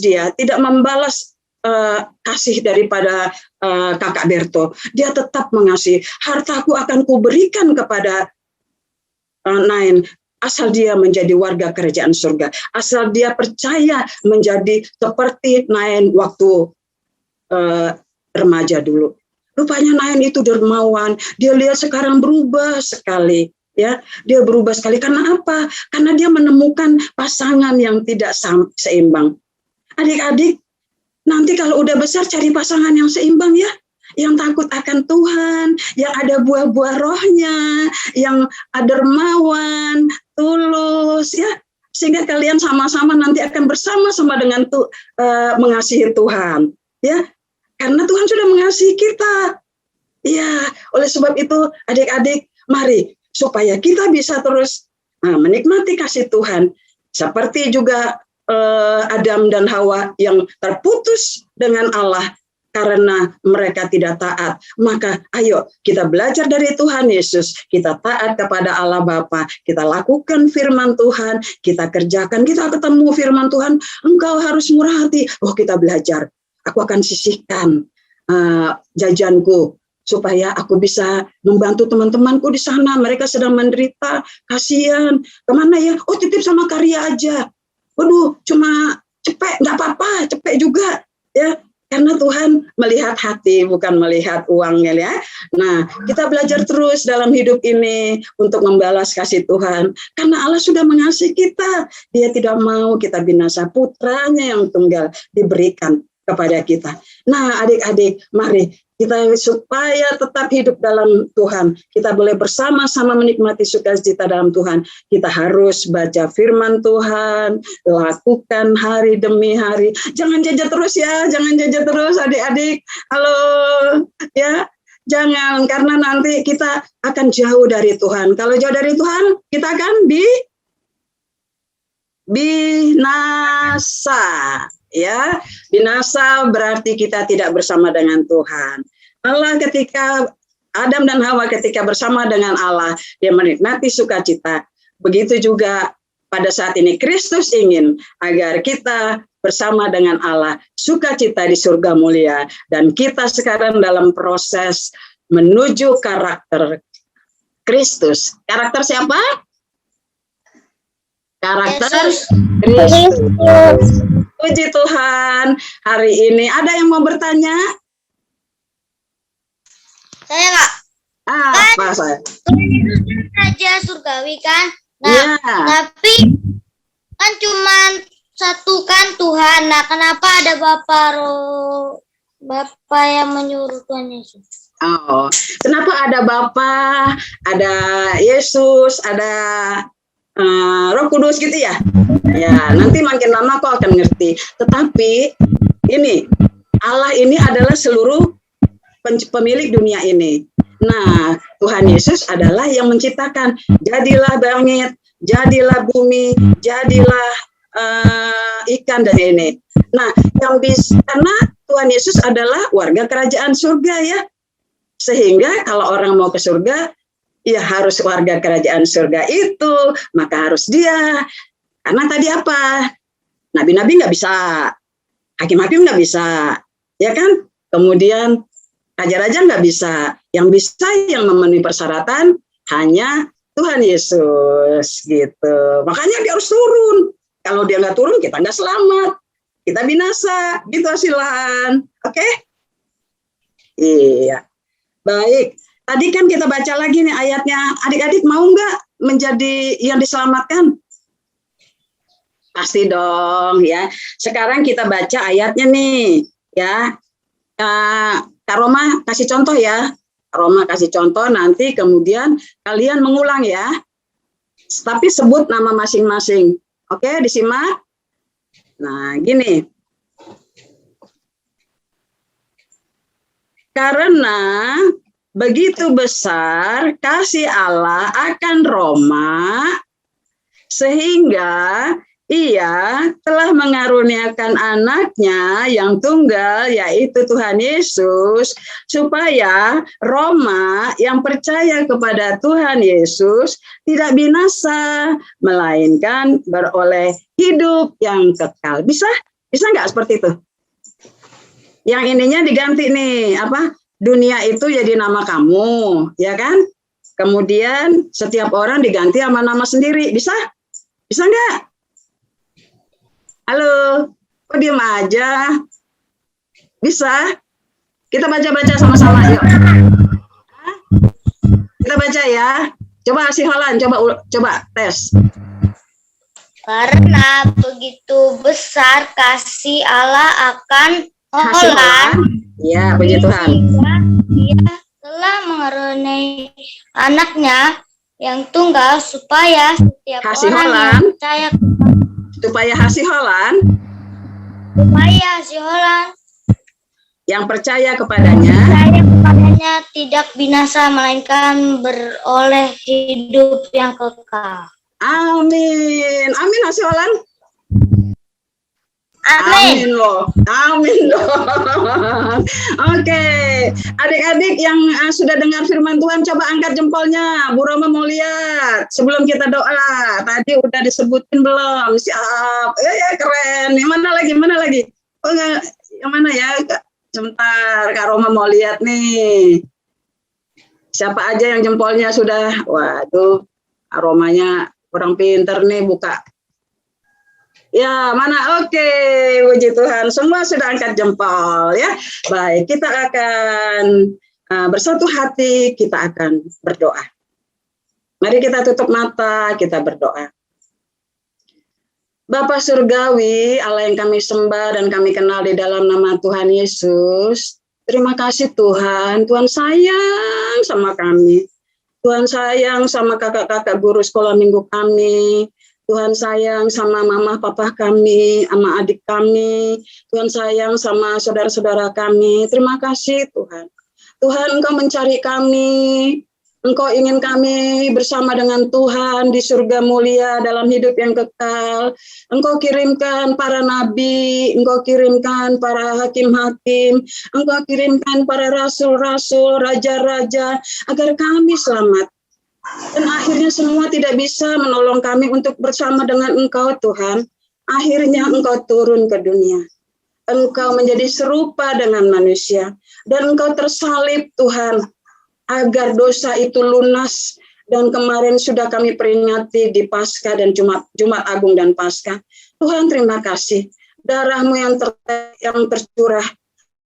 kasih daripada kakak Berto, dia tetap mengasihi. Hartaku akan kuberikan kepada Naen asal dia menjadi warga kerajaan surga, asal dia percaya menjadi seperti Naen waktu remaja dulu. Rupanya Naen itu dermawan, dia lihat sekarang berubah sekali, ya, dia berubah sekali. Karena apa? Karena dia menemukan pasangan yang tidak seimbang. Adik-adik, nanti kalau udah besar cari pasangan yang seimbang ya, yang takut akan Tuhan, yang ada buah-buah rohnya, yang dermawan, tulus, ya, sehingga kalian sama-sama nanti akan bersama-sama dengan mengasihi Tuhan, ya, karena Tuhan sudah mengasihi kita, ya. Oleh sebab itu, adik-adik, mari supaya kita bisa terus menikmati kasih Tuhan, seperti juga Adam dan Hawa yang terputus dengan Allah. karena mereka tidak taat. Maka ayo kita belajar dari Tuhan Yesus, kita taat kepada Allah Bapa, kita lakukan firman Tuhan, kita kerjakan, kita ketemu firman Tuhan, engkau harus murah hati. Oh, kita belajar, aku akan sisihkan jajanku, supaya aku bisa membantu teman-temanku di sana, mereka sedang menderita, kasihan, kemana ya? Oh, titip sama Karya aja. Waduh, cuma cepet, nggak apa-apa, cepet juga, ya. Karena Tuhan melihat hati, bukan melihat uangnya, ya. Nah, kita belajar terus dalam hidup ini untuk membalas kasih Tuhan. Karena Allah sudah mengasihi kita. Dia tidak mau kita binasa, putranya yang tunggal diberikan kepada kita. Nah, adik-adik, mari kita supaya tetap hidup dalam Tuhan, kita boleh bersama-sama menikmati sukacita dalam Tuhan. Kita harus baca firman Tuhan, lakukan hari demi hari. Jangan jajah terus ya, jangan jajah terus adik-adik. Halo, ya, jangan, karena nanti kita akan jauh dari Tuhan. Kalau jauh dari Tuhan, kita akan binasa. Ya, binasa berarti kita tidak bersama dengan Tuhan. Allah ketika Adam dan Hawa ketika bersama dengan Allah, dia menikmati sukacita. Begitu juga pada saat ini Kristus ingin agar kita bersama dengan Allah, sukacita di surga mulia. Dan kita sekarang dalam proses menuju karakter Kristus. Karakter siapa? Karakter Kristus. Puji Tuhan, hari ini ada yang mau bertanya? Saya Kak. Apa saya? Raja surgawi kan? Nah, Ya. tapi kan cuma satu kan Tuhan. Nah, kenapa ada Bapa yang menyuruh Tuhan Yesus? Oh, kenapa ada Bapa, ada Yesus, ada Roh Kudus gitu ya? Ya, nanti makin lama kau akan ngerti. Tetapi ini Allah ini adalah seluruh pemilik dunia ini. Nah, Tuhan Yesus adalah yang menciptakan. Jadilah langit, jadilah bumi, jadilah ikan dan ini. Nah, yang bisa, karena Tuhan Yesus adalah warga kerajaan surga ya. Sehingga kalau orang mau ke surga, ya harus warga kerajaan surga itu, maka harus dia. Karena tadi apa? Nabi-nabi nggak bisa, hakim-hakim nggak bisa, ya kan? Kemudian raja-raja nggak bisa. Yang bisa yang memenuhi persyaratan hanya Tuhan Yesus, gitu. Makanya dia harus turun. Kalau dia nggak turun, kita nggak selamat, kita binasa, gitu hasilan. Oke? Iya. Baik. Tadi kan kita baca lagi nih ayatnya. Adik-adik mau nggak menjadi yang diselamatkan? Pasti dong ya. Sekarang kita baca ayatnya nih ya. Kak Roma kasih contoh ya. Kak Roma kasih contoh, nanti kemudian kalian mengulang ya. Tapi sebut nama masing-masing. Oke, disimak. Nah, gini. Karena begitu besar kasih Allah akan Roma, sehingga Ia telah mengaruniakan anaknya yang tunggal, yaitu Tuhan Yesus, supaya Roma yang percaya kepada Tuhan Yesus tidak binasa, melainkan beroleh hidup yang kekal. Bisa nggak seperti itu? Yang ininya diganti nih, apa? Dunia itu jadi nama kamu, ya kan? Kemudian setiap orang diganti sama nama sendiri. Bisa? Bisa nggak? Halo, kok diem aja? Bisa? Kita baca-baca sama-sama yuk. Kita baca ya. Coba si Holan, coba tes. Karena begitu besar kasih Allah akan Holan, ya puji Tuhan. Dia telah mengaruniai anaknya yang tunggal supaya setiap Kasih orang Holan. yang percaya Supaya Hasiholan yang percaya kepadanya tidak binasa melainkan beroleh hidup yang kekal. Amin. Amin Hasiholan. Amin. Amin loh. Amin dong. Oke. Adik-adik yang sudah dengar firman Tuhan, coba angkat jempolnya. Bu Roma mau lihat. Sebelum kita doa. Tadi udah disebutin belum? Siap. Ya, keren. Yang mana lagi? Mana lagi? Oh, enggak. Yang mana ya? Sebentar. Kak Roma mau lihat nih. Siapa aja yang jempolnya sudah. Waduh. Kak Romanya kurang pinter nih buka. Ya, mana? Oke, puji Tuhan. Semua sudah angkat jempol ya. Baik, kita akan bersatu hati, kita akan berdoa. Mari kita tutup mata, kita berdoa. Bapa Surgawi, Allah yang kami sembah dan kami kenal di dalam nama Tuhan Yesus. Terima kasih Tuhan, Tuhan sayang sama kami. Tuhan sayang sama kakak-kakak guru sekolah minggu kami. Tuhan sayang sama mama papa kami, sama adik kami. Tuhan sayang sama saudara-saudara kami. Terima kasih Tuhan. Tuhan, Engkau mencari kami. Engkau ingin kami bersama dengan Tuhan di surga mulia dalam hidup yang kekal. Engkau kirimkan para nabi, Engkau kirimkan para hakim-hakim, Engkau kirimkan para rasul-rasul, raja-raja, agar kami selamat. Dan akhirnya semua tidak bisa menolong kami untuk bersama dengan Engkau Tuhan. Akhirnya Engkau turun ke dunia. Engkau menjadi serupa dengan manusia. Dan Engkau tersalib Tuhan, agar dosa itu lunas. Dan kemarin sudah kami peringati di Paskah dan Jumat Agung dan Paskah. Tuhan terima kasih. Darah-Mu yang tercurah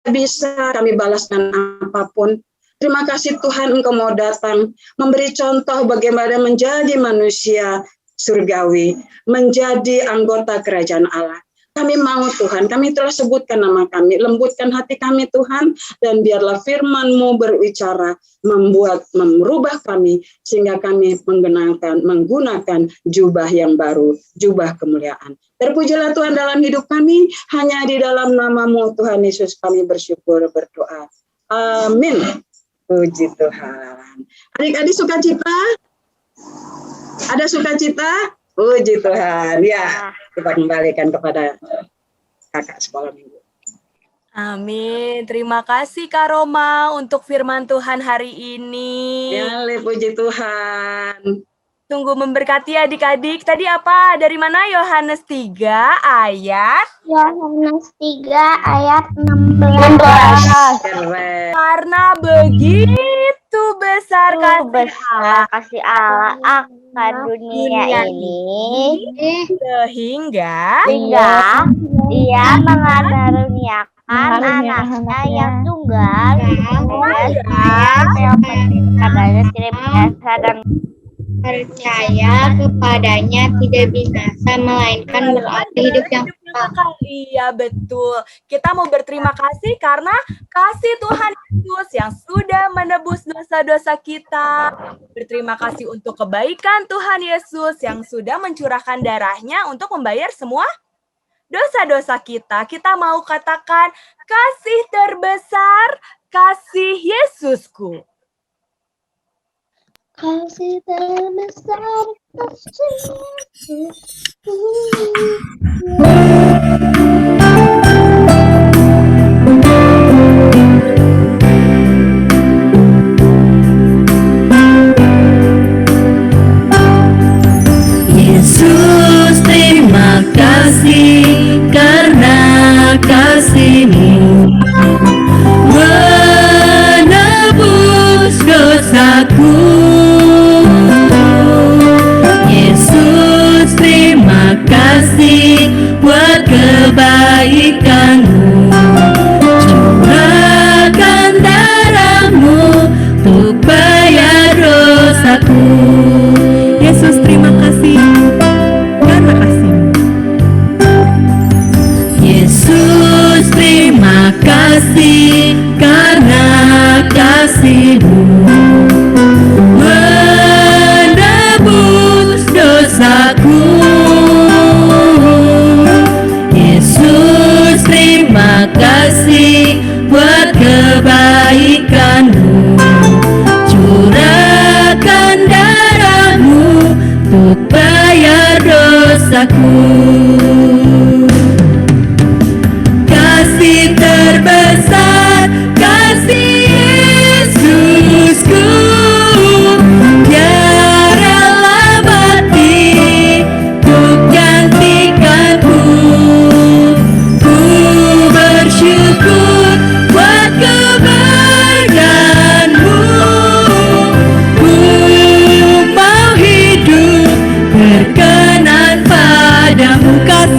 bisa kami balas dengan apapun. Terima kasih Tuhan Engkau mau datang, memberi contoh bagaimana menjadi manusia surgawi, menjadi anggota kerajaan Allah. Kami mau Tuhan, kami telah sebutkan nama kami, lembutkan hati kami Tuhan, dan biarlah firman-Mu berbicara, merubah kami, sehingga kami menggunakan jubah yang baru, jubah kemuliaan. Terpujilah Tuhan dalam hidup kami, hanya di dalam nama-Mu Tuhan Yesus kami bersyukur berdoa. Amin. Puji Tuhan. Adik-adik sukacita? Ada sukacita? Puji Tuhan. Ya, kita kembalikan kepada kakak sekolah minggu. Amin. Terima kasih Kak Roma untuk firman Tuhan hari ini. Ya, puji Tuhan. Tunggu memberkati adik-adik. Tadi apa? Dari mana? Yohanes 3 ayat? Yohanes 3 ayat 16. Keren. Karena begitu besar kasih Allah akan dunia ini sehingga Dia mengaruniakan anaknya yang tunggal katanya tidak binasa dan percaya kepadanya tidak binasa melainkan berarti hidup yang kekal. Iya betul. Kita mau berterima kasih karena kasih Tuhan Yesus yang sudah menebus dosa-dosa kita. Berterima kasih untuk kebaikan Tuhan Yesus yang sudah mencurahkan darahnya untuk membayar semua dosa-dosa kita. Kita mau katakan kasih terbesar, kasih Yesusku. Kasih terbesar, kasih Yesusku. Yesus, terima kasih karena kasih-Mu menebus dosaku. Yesus, terima kasih buat kebaikan-Mu. Curahkan darah-Mu untuk bayar dosaku. Yesus, terima kasih karena kasih-Mu. Yesus, terima kasih karena kasih-Mu menebus dosaku. Yesus, terima kasih buat kebaikan-Mu. Curahkan darah-Mu untuk bayar dosaku.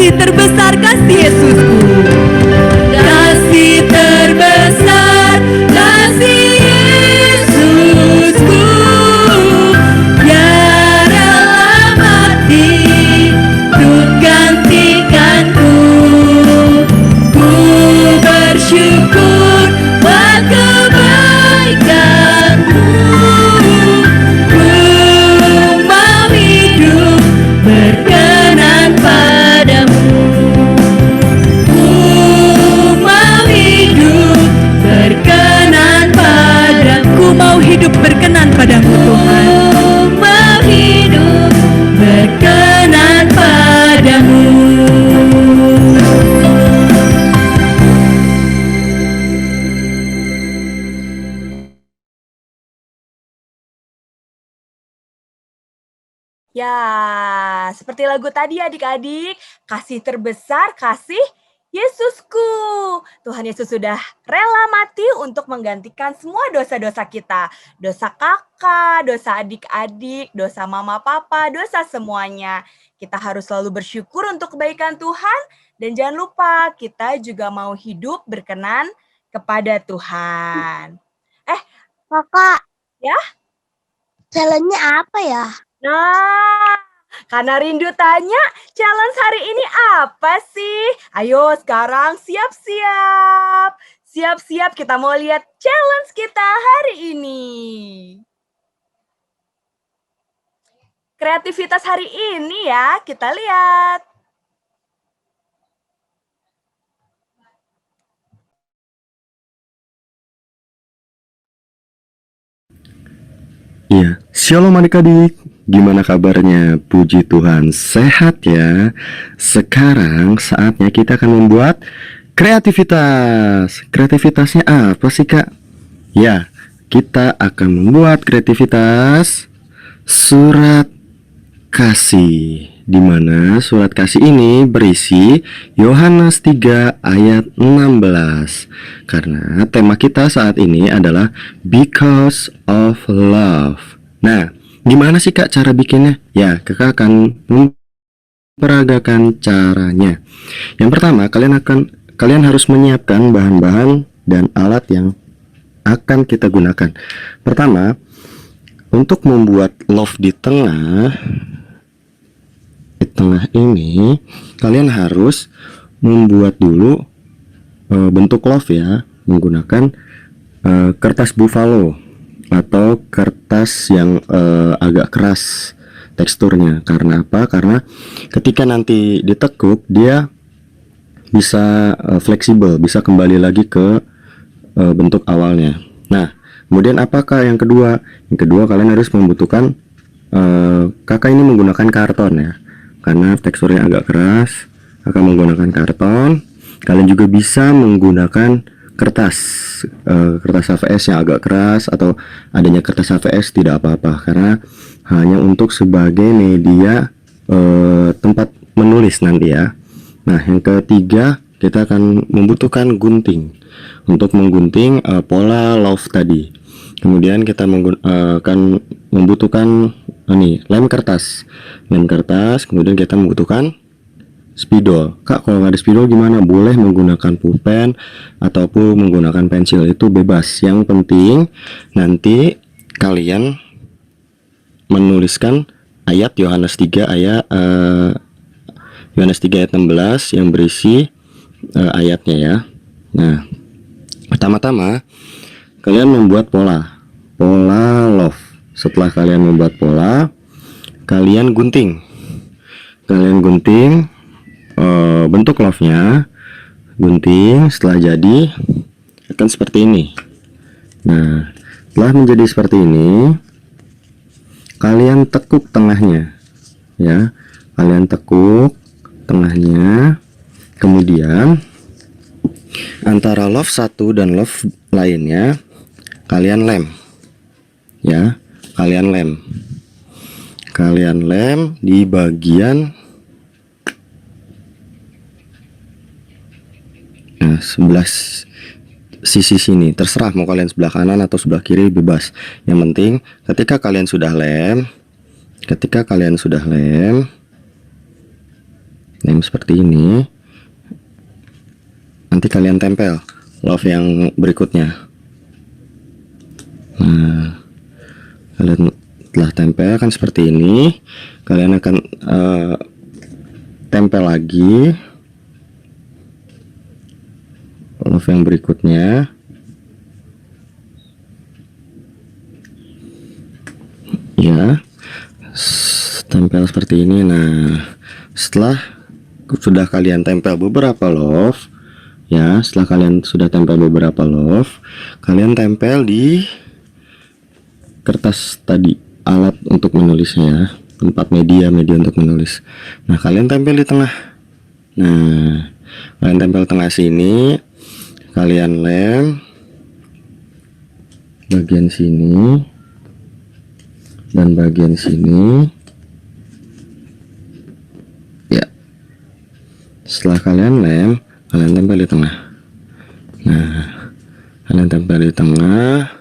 kasih terbesar kasih Yesusku. Kasih terbesar kasih Yesusku, dia rela mati untuk gantikanku. Ku bersyukur buat kebaikanmu. Ku mau hidup berkenan padamu. Ku mau hidup berkenan padamu. Ku mau hidup berkenan padamu Tuhan. Ku mau hidup berkenan padamu. Ya, seperti lagu tadi adik-adik, kasih terbesar kasih Yesusku. Tuhan Yesus sudah rela mati untuk menggantikan semua dosa-dosa kita. Dosa kakak, dosa adik-adik, dosa mama papa, dosa semuanya. Kita harus selalu bersyukur untuk kebaikan Tuhan. Dan jangan lupa kita juga mau hidup berkenan kepada Tuhan. Kakak. Ya? Challenge-nya apa ya? Nah, karena rindu tanya, challenge hari ini apa sih? Ayo sekarang siap-siap. Siap-siap kita mau lihat challenge kita hari ini. Kreativitas hari ini ya, kita lihat. Iya, Shalom adik-adik. Gimana kabarnya? Puji Tuhan, sehat ya. Sekarang saatnya kita akan membuat kreativitas. Kreativitasnya apa sih, Kak? Ya, kita akan membuat kreativitas surat kasih, di mana surat kasih ini berisi Yohanes 3 ayat 16. Karena tema kita saat ini adalah Because of Love. Nah, gimana sih Kak cara bikinnya? Ya, Kakak akan memperagakan caranya. Yang pertama, kalian harus menyiapkan bahan-bahan dan alat yang akan kita gunakan. Pertama, untuk membuat love di tengah ini, kalian harus membuat dulu bentuk love ya, menggunakan kertas buffalo atau kertas yang agak keras teksturnya. Karena apa? Karena ketika nanti ditekuk dia bisa fleksibel, bisa kembali lagi ke bentuk awalnya. Nah, kemudian apakah yang kedua? Yang kedua, kalian harus membutuhkan kakak ini menggunakan karton ya, karena teksturnya agak keras. Kakak menggunakan karton. Kalian juga bisa menggunakan kertas HVS yang agak keras, atau adanya kertas HVS tidak apa-apa, karena hanya untuk sebagai media tempat menulis nanti ya. Nah, yang ketiga, kita akan membutuhkan gunting untuk menggunting pola love tadi. Kemudian kita akan membutuhkan lem kertas. Kemudian kita membutuhkan spidol. Kak, kalau nggak ada spidol gimana? Boleh menggunakan pulpen ataupun menggunakan pensil, itu bebas. Yang penting nanti kalian menuliskan ayat Yohanes 3 ayat 16 yang berisi ayatnya ya. Nah, pertama-tama kalian membuat pola love. Setelah kalian membuat pola, kalian gunting bentuk love-nya. Gunting, setelah jadi akan seperti ini. Nah, setelah menjadi seperti ini, kalian tekuk tengahnya ya. Kalian tekuk tengahnya. Kemudian antara love satu dan love lainnya kalian lem ya. Kalian lem di bagian sebelah sisi sini. Terserah mau kalian sebelah kanan atau sebelah kiri, bebas. Yang penting ketika kalian sudah lem, name seperti ini. Nanti kalian tempel love yang berikutnya. Nah, kalian telah tempel kan seperti ini, kalian akan tempel lagi love yang berikutnya. Ya, tempel seperti ini. Nah, setelah sudah kalian tempel beberapa love, ya, setelah kalian sudah tempel beberapa love, kalian tempel di kertas tadi, alat untuk menulisnya, tempat media untuk menulis. Nah, kalian tempel di tengah. Nah, kalian tempel tengah sini, kalian lem bagian sini dan bagian sini. Ya, setelah kalian lem, kalian tempel di tengah. Nah, kalian tempel di tengah,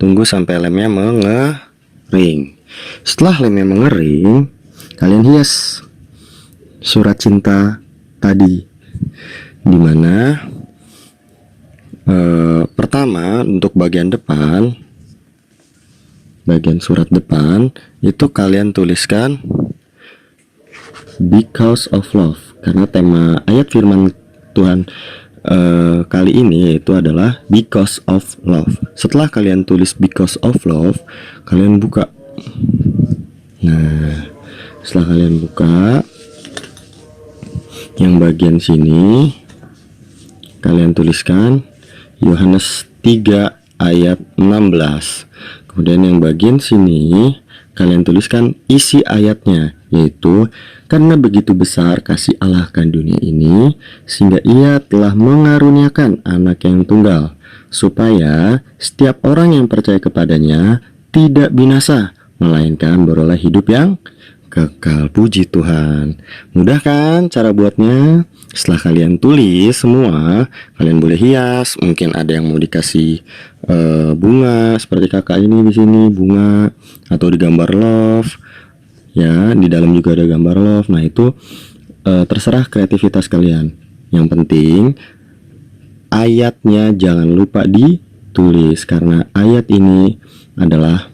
tunggu sampai lemnya mengering. Setelah lemnya mengering, kalian hias surat cinta tadi, dimana pertama untuk bagian depan, bagian surat depan itu kalian tuliskan because of love, karena tema ayat firman Tuhan kali ini itu adalah because of love. Setelah kalian tulis because of love, kalian buka. Nah, setelah kalian buka yang bagian sini, kalian tuliskan Yohanes 3 ayat 16. Kemudian yang bagian sini kalian tuliskan isi ayatnya, yaitu karena begitu besar kasih Allah akan dunia ini sehingga ia telah mengaruniakan anak yang tunggal, supaya setiap orang yang percaya kepadanya tidak binasa, melainkan beroleh hidup yang kekal. Puji Tuhan. Mudah kan cara buatnya? Setelah kalian tulis semua, kalian boleh hias. Mungkin ada yang mau dikasih bunga seperti kakak ini di sini, bunga, atau digambar love. Ya, di dalam juga ada gambar love. Nah, itu terserah kreativitas kalian. Yang penting ayatnya jangan lupa ditulis, karena ayat ini adalah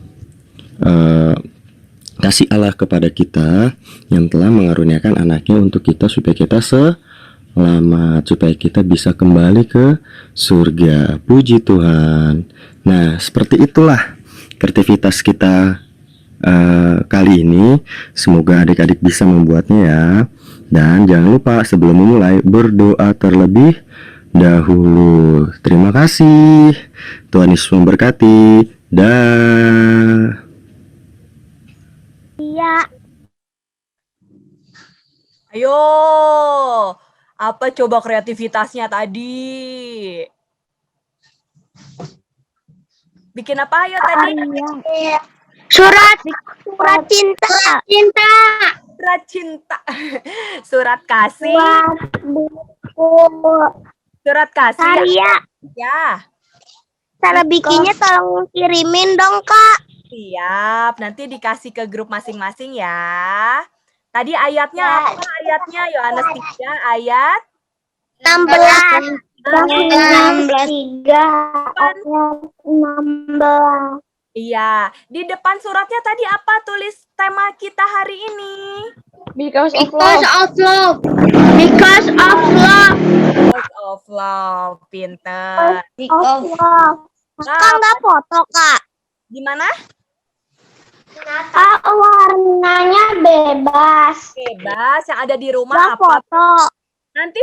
kasih Allah kepada kita yang telah mengaruniakan anaknya untuk kita, supaya kita selamat, supaya kita bisa kembali ke surga. Puji Tuhan. Nah, seperti itulah kreativitas kita kali ini. Semoga adik-adik bisa membuatnya ya. Dan jangan lupa sebelum memulai berdoa terlebih dahulu. Terima kasih. Tuhan Yesus memberkati. Dah. Iya. Ayo, apa coba kreativitasnya tadi? Bikin apa ayo tadi? Surat cinta. Surat cinta. Surat kasih. Buku. Surat kasih. Karya. Ya. Cara bikinnya tolong kirimin dong, Kak. Siap, nanti dikasih ke grup masing-masing ya. Tadi ayatnya apa ayatnya? Yohanes 3 ayat 16. 16. Iya, di depan suratnya tadi apa tulis tema kita hari ini? Because of Because love. of love. Because of love. Because of love, pinter. Of love. Kak nggak foto, Kak. Gimana? Kak, warnanya bebas. Bebas, yang ada di rumah Nggak apa? foto. Nanti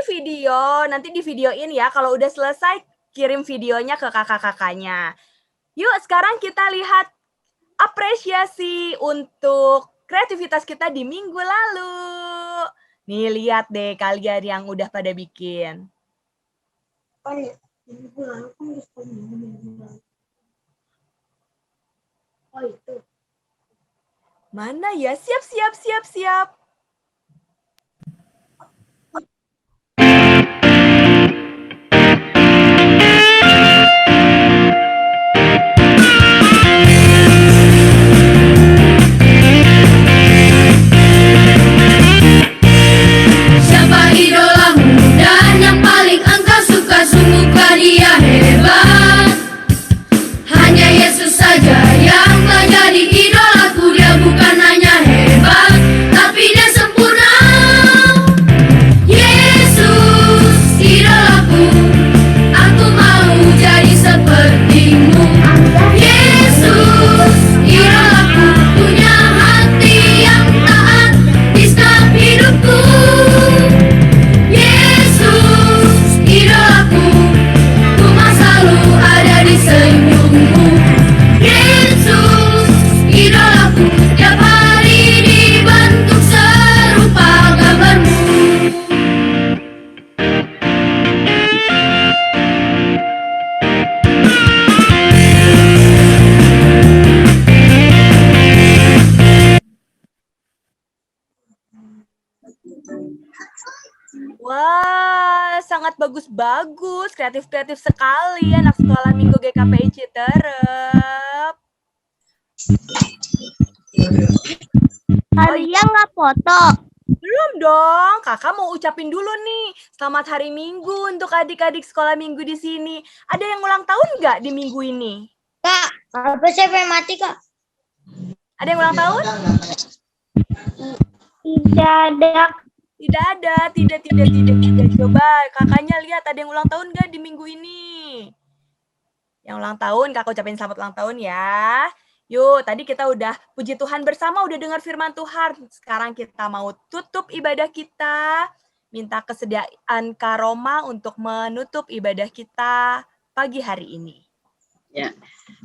di videoin ya. Kalau udah selesai, kirim videonya ke kakak-kakaknya. Yuk, sekarang kita lihat apresiasi untuk kreativitas kita di minggu lalu. Nih, lihat deh kalian yang udah pada bikin. Mana ya? Siap. Shabbat Wah, sangat bagus-bagus. Kreatif-kreatif sekali anak sekolah Minggu GKPI Citerep. Alia nggak foto. Belum dong, kakak mau ucapin dulu nih. Selamat hari Minggu untuk adik-adik sekolah Minggu di sini. Ada yang ulang tahun nggak di minggu ini? Kak, apa saya mati, Kak? Ada yang ulang tahun? Tidak ada. Tidak. Coba kakaknya lihat ada yang ulang tahun nggak di minggu ini? Yang ulang tahun, kakak ucapin selamat ulang tahun ya. Yuk, tadi kita udah puji Tuhan bersama, udah dengar firman Tuhan. Sekarang kita mau tutup ibadah kita. Minta kesediaan Kak Roma untuk menutup ibadah kita pagi hari ini. Ya,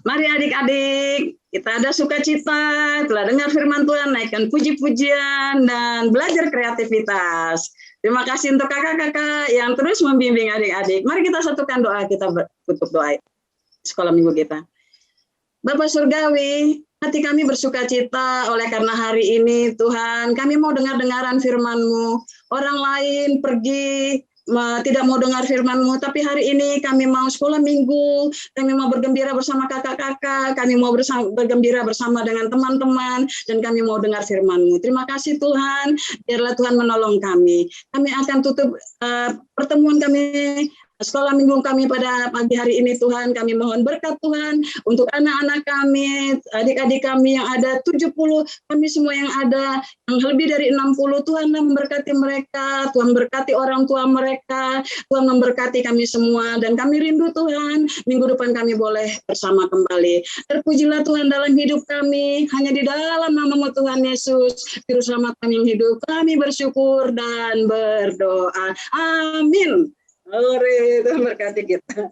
mari adik-adik, kita ada sukacita, telah dengar firman Tuhan, naikkan puji-pujian, dan belajar kreativitas. Terima kasih untuk kakak-kakak yang terus membimbing adik-adik. Mari kita satukan doa, kita tutup doa sekolah minggu kita. Bapak Surgawi, hati kami bersukacita oleh karena hari ini, Tuhan, kami mau dengar-dengaran firman-Mu. Orang lain pergi, tidak mau dengar firman-Mu, tapi hari ini kami mau sekolah minggu, kami mau bergembira bersama kakak-kakak, kami mau bergembira bersama dengan teman-teman, dan kami mau dengar firman-Mu. Terima kasih Tuhan, biarlah Tuhan menolong kami. Kami akan tutup pertemuan kami, sekolah minggu kami pada pagi hari ini Tuhan, kami mohon berkat Tuhan untuk anak-anak kami, adik-adik kami yang ada 70, kami semua yang ada, yang lebih dari 60, Tuhan memberkati mereka, Tuhan berkati orang tua mereka, Tuhan memberkati kami semua, dan kami rindu Tuhan, minggu depan kami boleh bersama kembali. Terpujilah Tuhan dalam hidup kami, hanya di dalam nama-Mu Tuhan Yesus, Juru Selamat kami yang hidup, kami bersyukur dan berdoa. Amin. Tuhan berkati kita.